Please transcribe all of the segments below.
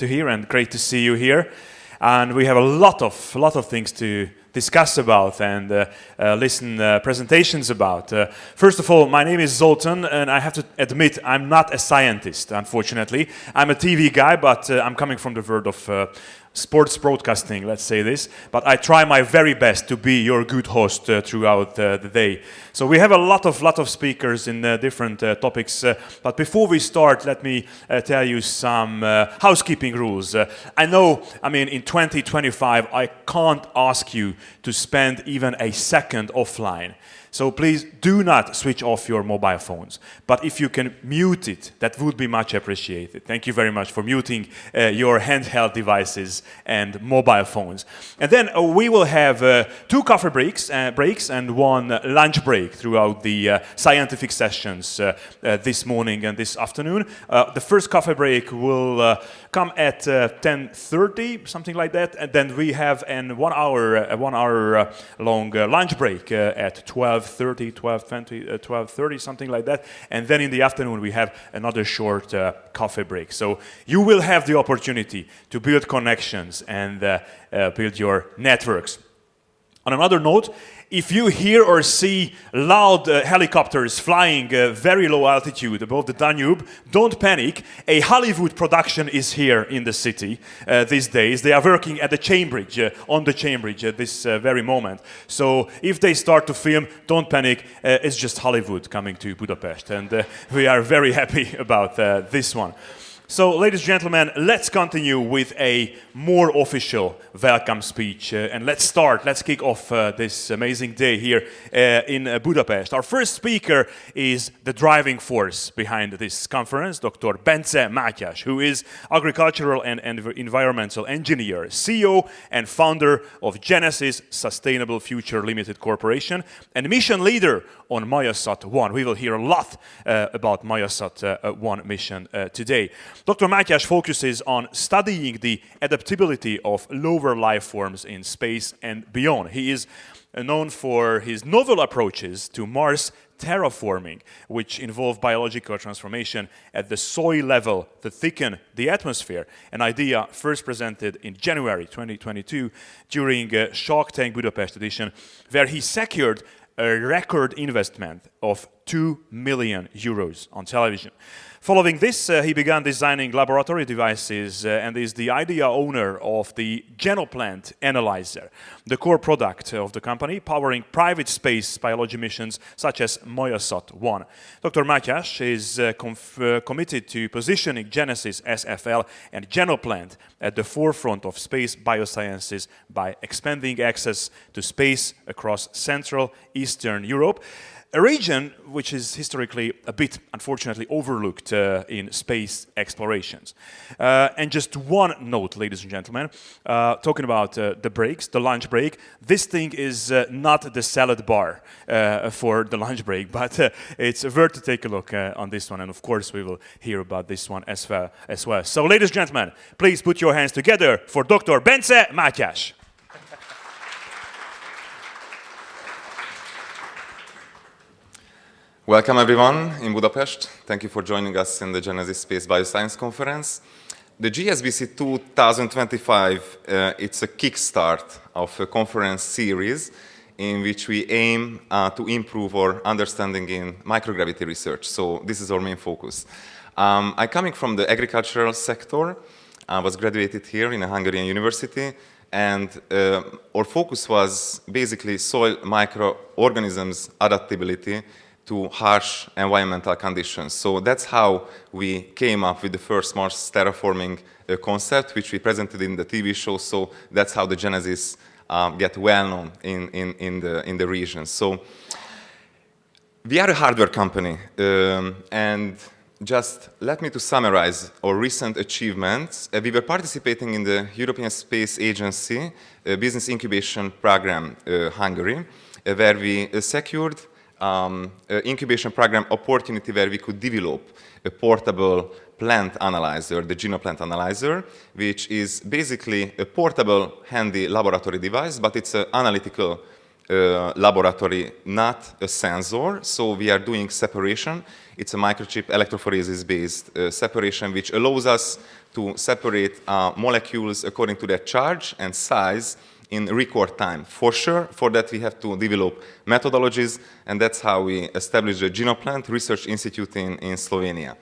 to hear and great to see you here. And we have a lot of things to discuss about and listen presentations about. First of all, my name is Zoltan, and I have to admit I'm not a scientist, unfortunately. I'm a TV guy, but I'm coming from the world of sports broadcasting, let's say this, but I try my very best to be your good host throughout the day. So we have a lot of speakers in different topics, but before we start, let me tell you some housekeeping rules. I mean, in 2025, I can't ask you to spend even a second offline. So please do not switch off your mobile phones. But if you can mute it, that would be much appreciated. Thank you very much for muting your handheld devices and mobile phones. And then we will have 2 coffee breaks and 1 lunch break throughout the scientific sessions this morning and this afternoon. The first coffee break will come at 10:30, something like that, and then we have a 1 hour long lunch break at 12:30, 12:20, 12:30, something like that, and then in the afternoon we have another short coffee break. So you will have the opportunity to build connections and build your networks. On another note, if you hear or see loud helicopters flying very low altitude above the Danube, don't panic. A Hollywood production is here in the city these days. They are working at the chain bridge, on the chain bridge at this very moment. So if they start to film, don't panic. It's just Hollywood coming to Budapest, and we are very happy about this one. So, ladies and gentlemen, let's continue with a more official welcome speech. And let's kick off this amazing day here in Budapest. Our first speaker is the driving force behind this conference, Dr. Bence Mátyás, who is agricultural and environmental engineer, CEO and founder of Genesis Sustainable Future Limited Corporation, and mission leader on MayaSat-1. We will hear a lot about MayaSat-1 mission today. Dr. Mátyás focuses on studying the adaptability of lower life forms in space and beyond. He is known for his novel approaches to Mars terraforming, which involve biological transformation at the soil level to thicken the atmosphere, an idea first presented in January 2022 during Shark Tank Budapest edition, where he secured a record investment of 2 million euros on television. Following this, he began designing laboratory devices and is the idea owner of the Genoplant Analyzer, the core product of the company, powering private space biology missions such as MayaSat-1. Dr. Mátyás is committed to positioning Genesis SFL and Genoplant at the forefront of space biosciences by expanding access to space across Central Eastern Europe, a region which is historically a bit, unfortunately, overlooked in space explorations. And just one note, ladies and gentlemen, talking about the breaks, the lunch break, this thing is not the salad bar for the lunch break, but it's worth to take a look on this one. And of course, we will hear about this one as well. So, ladies and gentlemen, please put your hands together for Dr. Bence Mátyás. Welcome everyone in Budapest. Thank you for joining us in the Genesis Space Bioscience Conference. The GSBC 2025, it's a kickstart of a conference series in which we aim to improve our understanding in microgravity research. So this is our main focus. I'm coming from the agricultural sector. I was graduated here in a Hungarian university, and our focus was basically soil microorganisms adaptability to harsh environmental conditions. So that's how we came up with the first Mars terraforming concept, which we presented in the TV show. So that's how the Genesis get well known in the region. So we are a hardware company, and just let me to summarize our recent achievements. We were participating in the European Space Agency Business Incubation Program, Hungary, where we secured incubation program opportunity where we could develop a portable plant analyzer, the Genoplant Analyzer, which is basically a portable, handy laboratory device, but it's an analytical laboratory, not a sensor. So we are doing separation. It's a microchip electrophoresis-based separation, which allows us to separate molecules according to their charge and size in record time. For sure, for that we have to develop methodologies, and that's how we established the Genoplant Research Institute in Slovenia.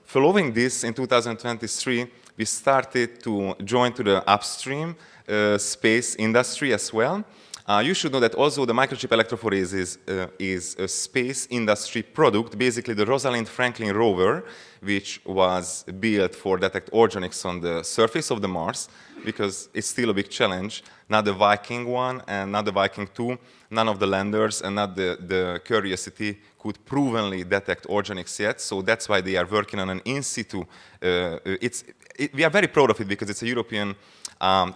Following this, in 2023, we started to join to the upstream space industry as well. You should know that also the microchip electrophoresis is a space industry product, basically the Rosalind Franklin rover, which was built for detect organics on the surface of the Mars, because it's still a big challenge. Not the Viking 1 and not the Viking 2, none of the landers and not the Curiosity could provenly detect organics yet, so that's why they are working on an in situ. We are very proud of it because it's a European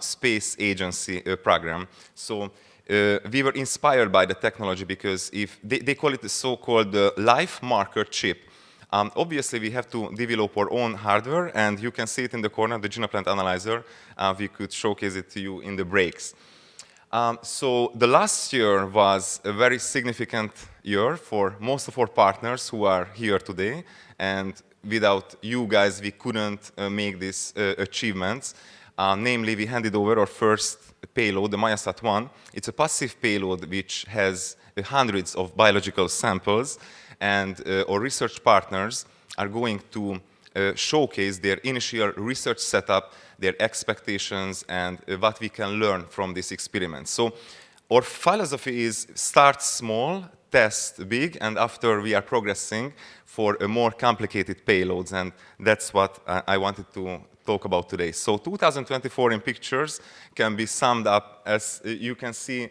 Space Agency program. So we were inspired by the technology because if they call it the so-called life marker chip. Obviously, we have to develop our own hardware, and you can see it in the corner, the Genoplant analyzer. We could showcase it to you in the breaks. So the last year was a very significant year for most of our partners who are here today, and without you guys, we couldn't make these achievements. Namely, we handed over our first payload, the MayaSat-1. It's a passive payload which has hundreds of biological samples, and our research partners are going to showcase their initial research setup, their expectations, and what we can learn from this experiment. So our philosophy is start small, test big, and after we are progressing for a more complicated payloads, and that's what I wanted to talk about today. So 2024 in pictures can be summed up as you can see.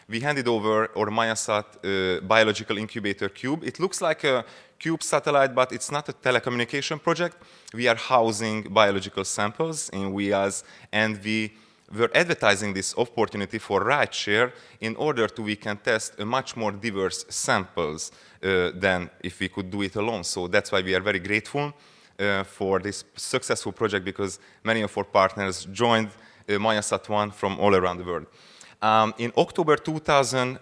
We handed over our MayaSat biological incubator cube. It looks like a cube satellite, but it's not a telecommunication project. We are housing biological samples in wheels, and we were advertising this opportunity for rideshare in order to we can test a much more diverse samples than if we could do it alone. So that's why we are very grateful for this successful project, because many of our partners joined MayaSat-1 from all around the world. In October 25,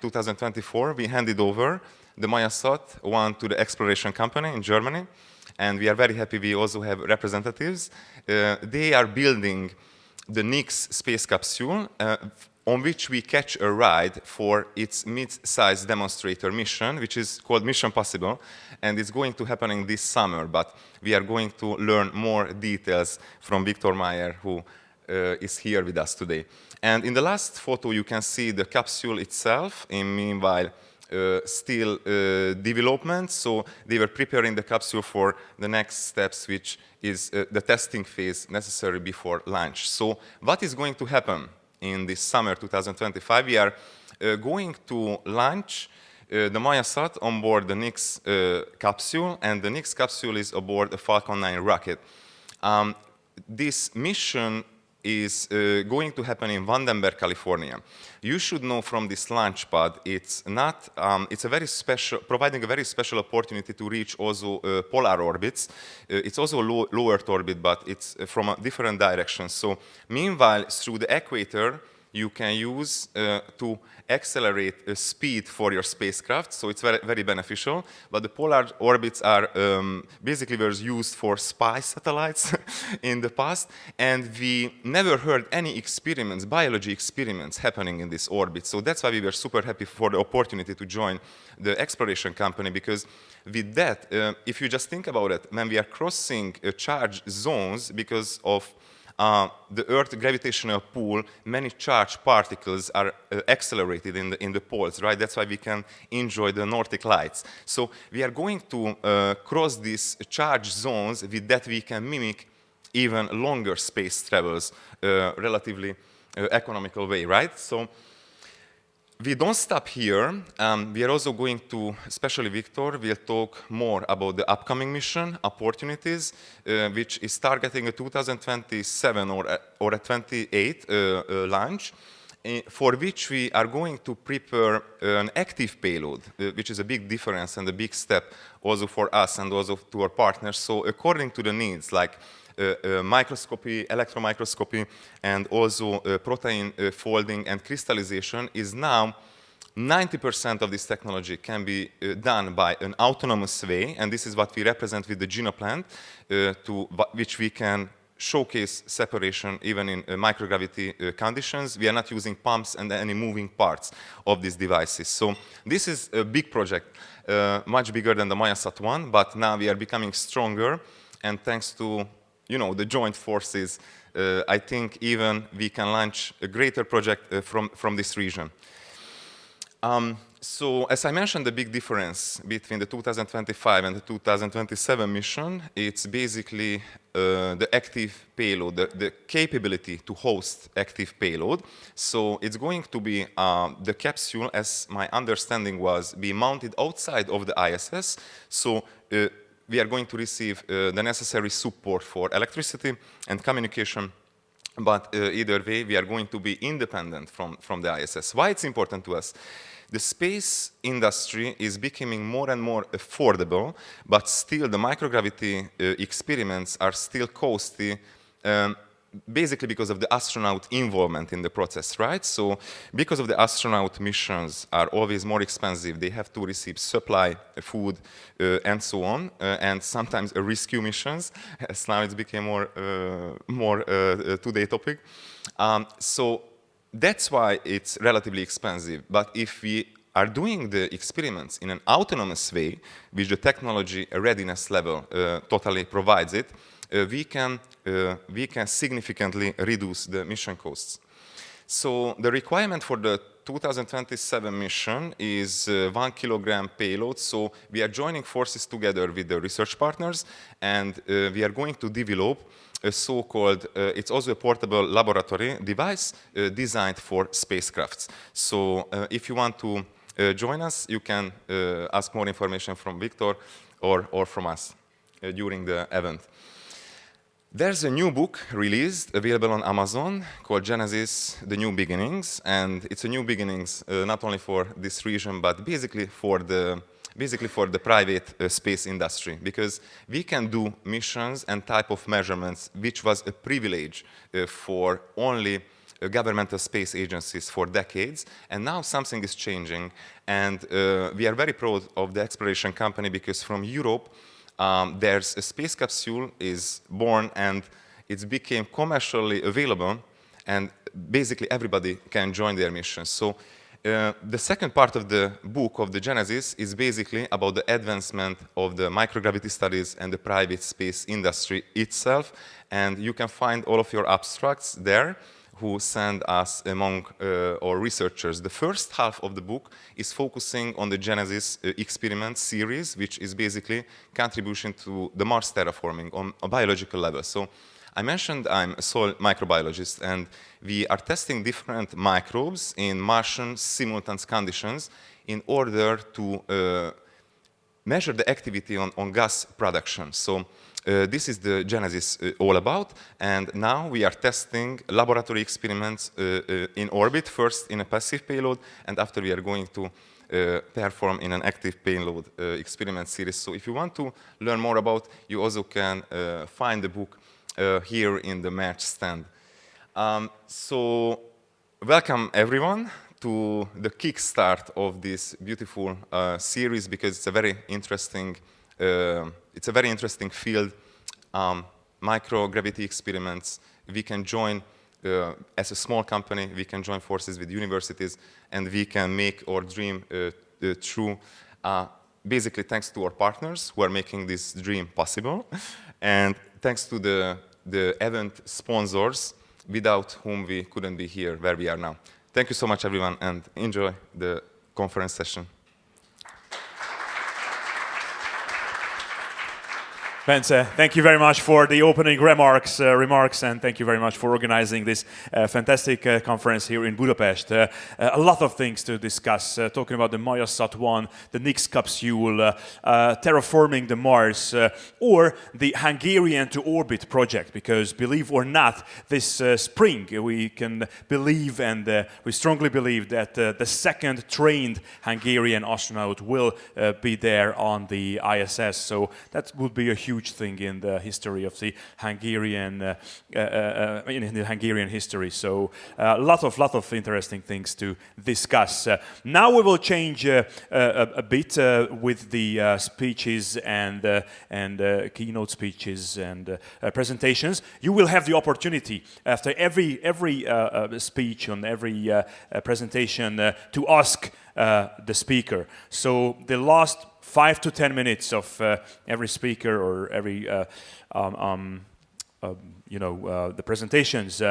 2024, we handed over the MayaSat-1 to the exploration company in Germany, and we are very happy we also have representatives. They are building the Nix space capsule on which we catch a ride for its mid-size demonstrator mission, which is called Mission Possible, and it's going to happen this summer, but we are going to learn more details from Victor Meyer, who is here with us today. And in the last photo, you can see the capsule itself, in meanwhile, still development. So they were preparing the capsule for the next steps, which is the testing phase necessary before launch. So what is going to happen in this summer 2025? We are going to launch the MayaSat on board the Nix capsule, and the Nix capsule is aboard a Falcon 9 rocket. This mission is going to happen in Vandenberg, California. You should know from this launch pad, it's not, it's a very special, providing a very special opportunity to reach also polar orbits. It's also a low Earth orbit, but it's from a different direction. So meanwhile, through the equator, you can use to accelerate speed for your spacecraft, so it's very, very beneficial. But the polar orbits are basically were used for spy satellites in the past, and we never heard any experiments, biology experiments happening in this orbit. So that's why we were super happy for the opportunity to join the exploration company, because with that, if you just think about it, when we are crossing charge zones because of the Earth gravitational pull, many charged particles are accelerated in the poles, right? That's why we can enjoy the Nordic lights. So we are going to cross these charged zones. With that, we can mimic even longer space travels, relatively economical way, right? So we don't stop here. We are also going to, especially Victor, will talk more about the upcoming mission opportunities, which is targeting a 2027 or a 28 launch, for which we are going to prepare an active payload, which is a big difference and a big step also for us and also to our partners. So according to the needs, like microscopy, electron microscopy, and also protein folding and crystallization is now 90% of this technology can be done by an autonomous way, and this is what we represent with the Genoplant, which we can showcase separation even in microgravity conditions. We are not using pumps and any moving parts of these devices. So this is a big project, much bigger than the MayaSat-1, but now we are becoming stronger, and thanks to the joint forces, I think even we can launch a greater project from this region. So as I mentioned, the big difference between the 2025 and the 2027 mission, it's basically the active payload, the capability to host active payload. So it's going to be the capsule, as my understanding was, be mounted outside of the ISS. So we are going to receive the necessary support for electricity and communication. But either way, we are going to be independent from the ISS. Why it's important to us? The space industry is becoming more and more affordable, but still the microgravity experiments are still costly, basically because of the astronaut involvement in the process, right? So because of the astronaut missions are always more expensive, they have to receive supply, food, and so on, and sometimes rescue missions, as now it's became more today topic. So that's why it's relatively expensive. But if we are doing the experiments in an autonomous way, which the technology readiness level totally provides it, we can significantly reduce the mission costs. So the requirement for the 2027 mission is 1 kilogram payload. So we are joining forces together with the research partners, and we are going to develop a so-called, it's also a portable laboratory device designed for spacecrafts. So if you want to join us, you can ask more information from Victor or from us during the event. There's a new book released, available on Amazon, called Genesis, The New Beginnings. And it's a new beginnings not only for this region, but basically for the private space industry, because we can do missions and type of measurements which was a privilege for only governmental space agencies for decades, and now something is changing, and we are very proud of the exploration company, because from Europe there's a space capsule is born and it became commercially available, and basically everybody can join their mission. So the second part of the book of the Genesis is basically about the advancement of the microgravity studies and the private space industry itself. And you can find all of your abstracts there who send us among our researchers. The first half of the book is focusing on the Genesis experiment series, which is basically contribution to the Mars terraforming on a biological level. So I mentioned I'm a soil microbiologist, and we are testing different microbes in Martian simultaneous conditions in order to measure the activity on gas production. So this is the Genesis all about, and now we are testing laboratory experiments in orbit, first in a passive payload, and after we are going to perform in an active payload experiment series. So if you want to learn more about, you also can find the book here in the merch stand. So welcome everyone to the kickstart of this beautiful series, because it's a very interesting field. Microgravity experiments, we can join as a small company, we can join forces with universities, and we can make our dream true, basically thanks to our partners who are making this dream possible, and thanks to the event sponsors, without whom we couldn't be here where we are now. Thank you so much, everyone, and enjoy the conference session. Bence, thank you very much for the opening remarks, and thank you very much for organizing this fantastic conference here in Budapest. A lot of things to discuss, talking about the MayaSat-1, the next capsule, terraforming the Mars, or the Hungarian to orbit project, because believe or not, this spring we can believe, and we strongly believe that the second trained Hungarian astronaut will be there on the ISS. So that would be a huge huge thing in the history of the Hungarian, in the Hungarian history. So a lot of interesting things to discuss. Now we will change a bit with the speeches and keynote speeches and presentations. You will have the opportunity after every speech on every presentation to ask the speaker. So the last 5 to 10 minutes of every speaker or every the presentations,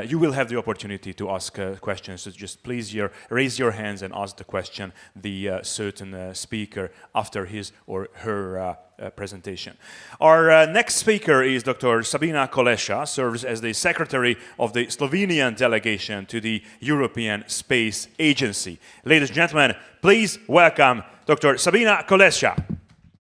you will have the opportunity to ask questions. So just please raise your hands and ask the question the certain speaker after his or her presentation. Our next speaker is Dr. Sabina Kolesha, serves as the secretary of the Slovenian delegation to the European Space Agency. Ladies and gentlemen, please welcome Dr. Sabina Kolesha.